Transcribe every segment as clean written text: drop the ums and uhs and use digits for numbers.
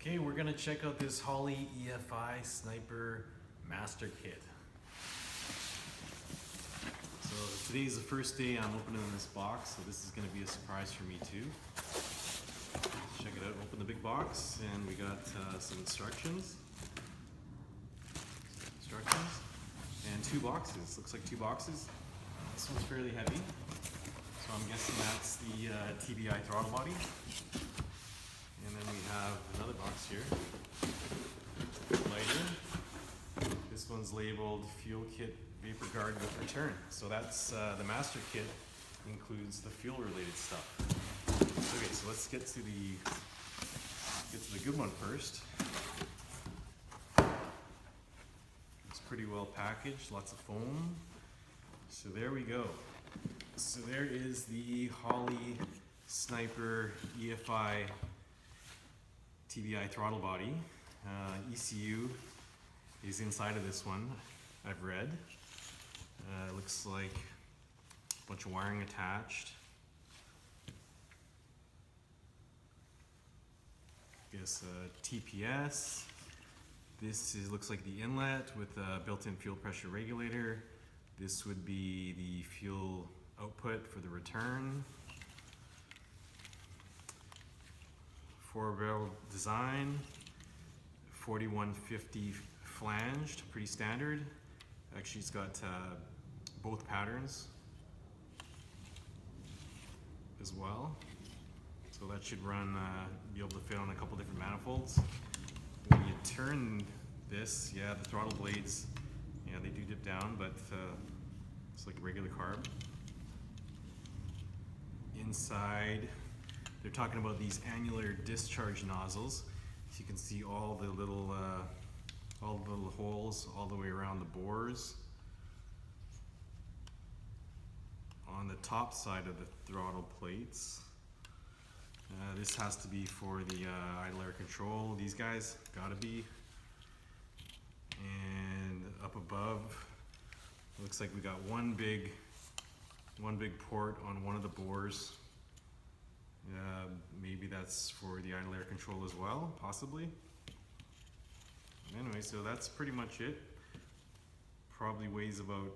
Okay, we're gonna check out this Holley EFI Sniper Master Kit. So today's the first day I'm opening this box, so this is gonna be a surprise for me too. Check it out, open the big box, and we got some instructions. And two boxes, looks like two boxes. This one's fairly heavy, so I'm guessing that's the TBI throttle body. And then we have another box here, lighter. This one's labeled Fuel Kit Vapor Guard with Return. So that's the Master Kit includes the fuel related stuff. Okay, so let's get to the good one first. It's pretty well packaged, lots of foam. So there we go. So there is the Holley Sniper EFI TBI throttle body. ECU is inside of this one, I've read. It looks like a bunch of wiring attached. I guess TPS. This looks like the inlet with a built-in fuel pressure regulator. This would be the fuel output for the return. 4-barrel design, 4150 flanged, pretty standard. Actually, it's got both patterns as well. So that should run, be able to fit on a couple different manifolds. When you turn this, yeah, the throttle blades, yeah, they do dip down, but it's like a regular carb. Inside, they're talking about these annular discharge nozzles. So you can see all the little holes all the way around the bores. On the top side of the throttle plates. This has to be for the idle air control. These guys gotta be. And up above, looks like we got one big port on one of the bores. Maybe that's for the idle air control as well, possibly. Anyway, so that's pretty much it. Probably weighs about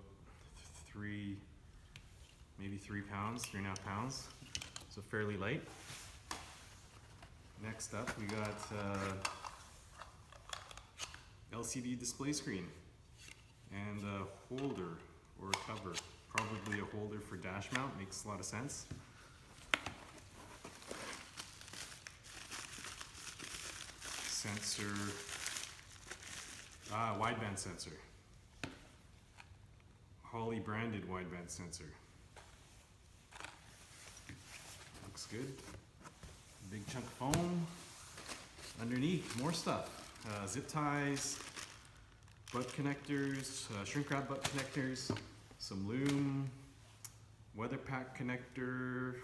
maybe 3 pounds, 3.5 pounds. So fairly light. Next up, we got LCD display screen and a holder or a cover. Probably a holder for dash mount, makes a lot of sense. Sensor, wideband sensor. Holley branded wideband sensor. Looks good. Big chunk of foam. Underneath, more stuff. Zip ties, butt connectors, shrink wrap butt connectors, some loom, weather pack connector,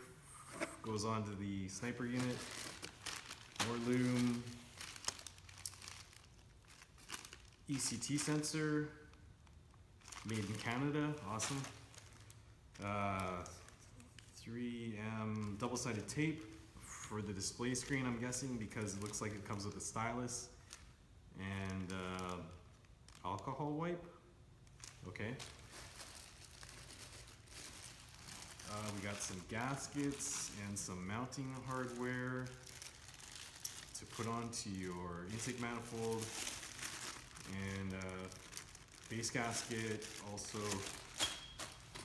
goes on to the sniper unit, more loom, ECT sensor, made in Canada, awesome. 3M double-sided tape for the display screen, I'm guessing, because it looks like it comes with a stylus, and alcohol wipe, okay. We got some gaskets and some mounting hardware to put onto your intake manifold, and base gasket, also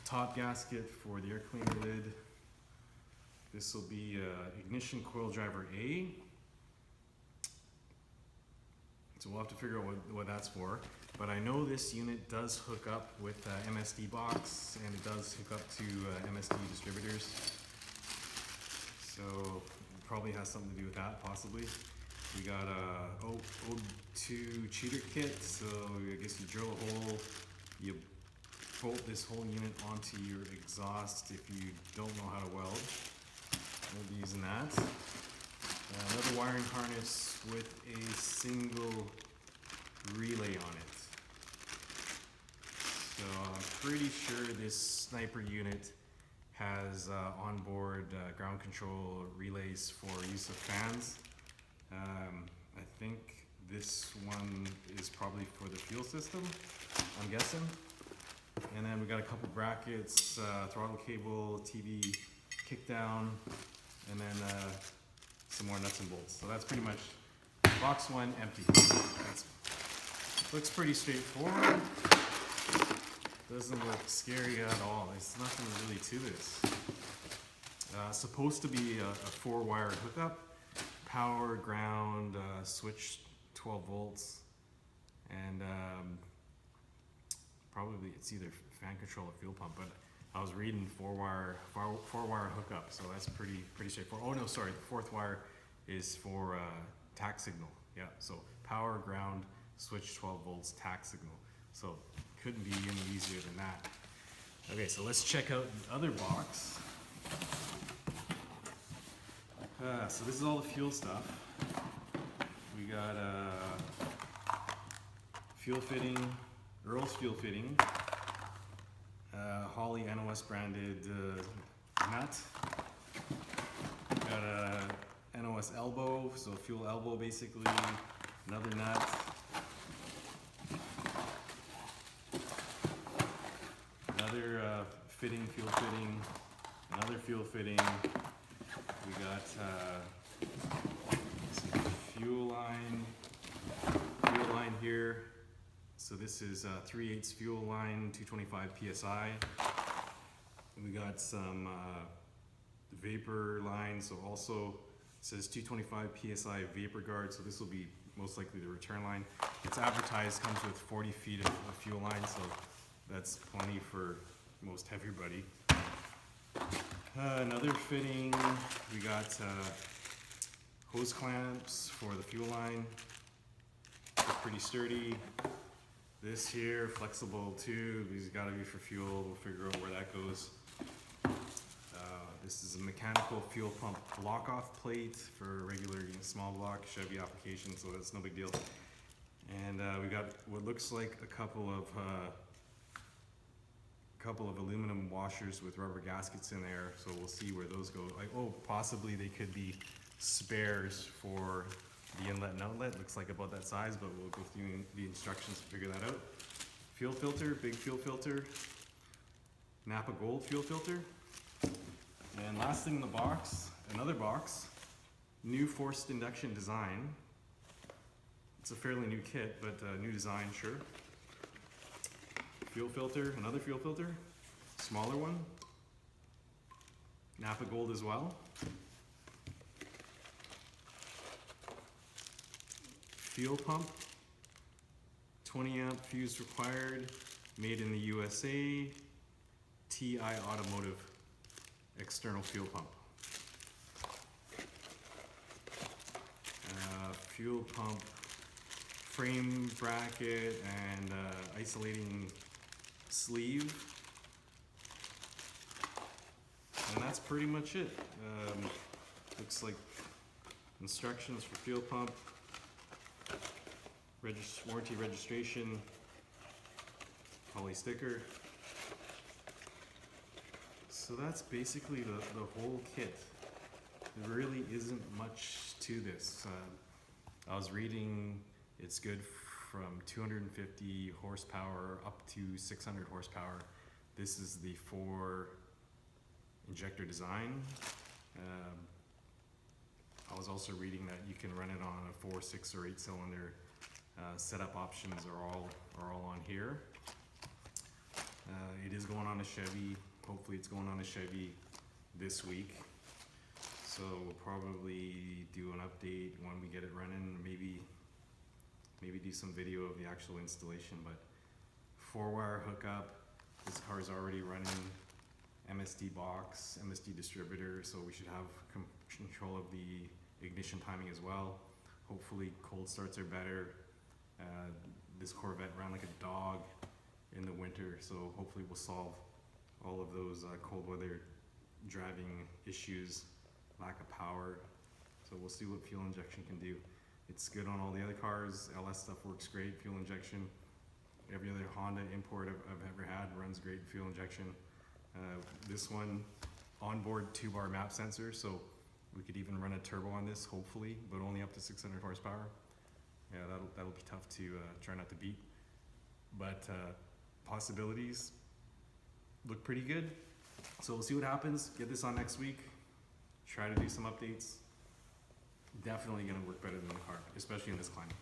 top gasket for the air cleaner lid. This will be ignition coil driver A. So we'll have to figure out what that's for. But I know this unit does hook up with MSD box, and it does hook up to MSD distributors. So it probably has something to do with that, possibly. We got a O2 cheater kit, so I guess you drill a hole, you bolt this whole unit onto your exhaust if you don't know how to weld. We'll be using that. Another wiring harness with a single relay on it. So I'm pretty sure this sniper unit has onboard ground control relays for use of fans. I This one is probably for the fuel system, I'm guessing. And then we got a couple brackets, throttle cable, TV kickdown, and then some more nuts and bolts. So that's pretty much box one empty. Looks pretty straightforward. Doesn't look scary at all. There's nothing really to this. Supposed to be a 4-wire hookup, power, ground, switch 12 volts, and probably it's either fan control or fuel pump, but I was reading 4-wire hookup, so that's pretty straightforward. Oh no, sorry, the 4th wire is for tack signal. Yeah, so power, ground, switch 12 volts, tack signal. So couldn't be any easier than that. Okay, so let's check out the other box. So this is all the fuel stuff. We got fuel fitting, Earl's fuel fitting, Holley NOS branded nut. Got a NOS elbow, so fuel elbow basically, another nut. Another fitting, fuel fitting, another fuel fitting. We got some fuel line here. So this is 3/8 fuel line, 225 PSI. We got some vapor line, so also it says 225 PSI vapor guard, so this will be most likely the return line. It's advertised, comes with 40 feet of fuel line, so that's plenty for most everybody. Another fitting, we got hose clamps for the fuel line. They're pretty sturdy. This here, flexible tube, these gotta be for fuel. We'll figure out where that goes. This is a mechanical fuel pump block-off plate for regular small block Chevy application, so that's no big deal. And we got what looks like a couple of aluminum washers with rubber gaskets in there, so we'll see where those go. Like, oh, possibly they could be spares for the inlet and outlet. Looks like about that size, but we'll go through the instructions to figure that out. Fuel filter, big fuel filter, Napa Gold fuel filter. And last thing in the box, another box, new forced induction design. It's a fairly new kit, but new design, sure. Fuel filter, another fuel filter, smaller one, Napa Gold as well. Fuel pump, 20 amp fuse required, made in the USA, TI Automotive external fuel pump. Fuel pump frame bracket and isolating sleeve, and that's pretty much it. Looks like instructions for fuel pump, warranty registration, Holley sticker. So that's basically the whole kit. There really isn't much to this. I was reading it's good from 250 horsepower up to 600 horsepower. This is the 4 injector design. I was also reading that you can run it on a 4, 6, or 8 cylinder. Setup options are all on here. It is going on a Chevy. Hopefully it's going on a Chevy this week. So we'll probably do an update when we get it running. Maybe do some video of the actual installation, but 4-wire hookup. This car is already running MSD box, MSD distributor, so we should have control of the ignition timing as well. Hopefully cold starts are better. This Corvette ran like a dog in the winter, so hopefully we'll solve all of those cold weather driving issues, lack of power. So we'll see what fuel injection can do. It's good on all the other cars. LS stuff works great, fuel injection. Every other Honda import I've ever had runs great fuel injection. This one, onboard 2-bar map sensor, so we could even run a turbo on this, hopefully, but only up to 600 horsepower. Yeah, that'll be tough to try not to beat. But possibilities look pretty good. So we'll see what happens. Get this on next week. Try to do some updates. Definitely gonna work better than the car, especially in this climate.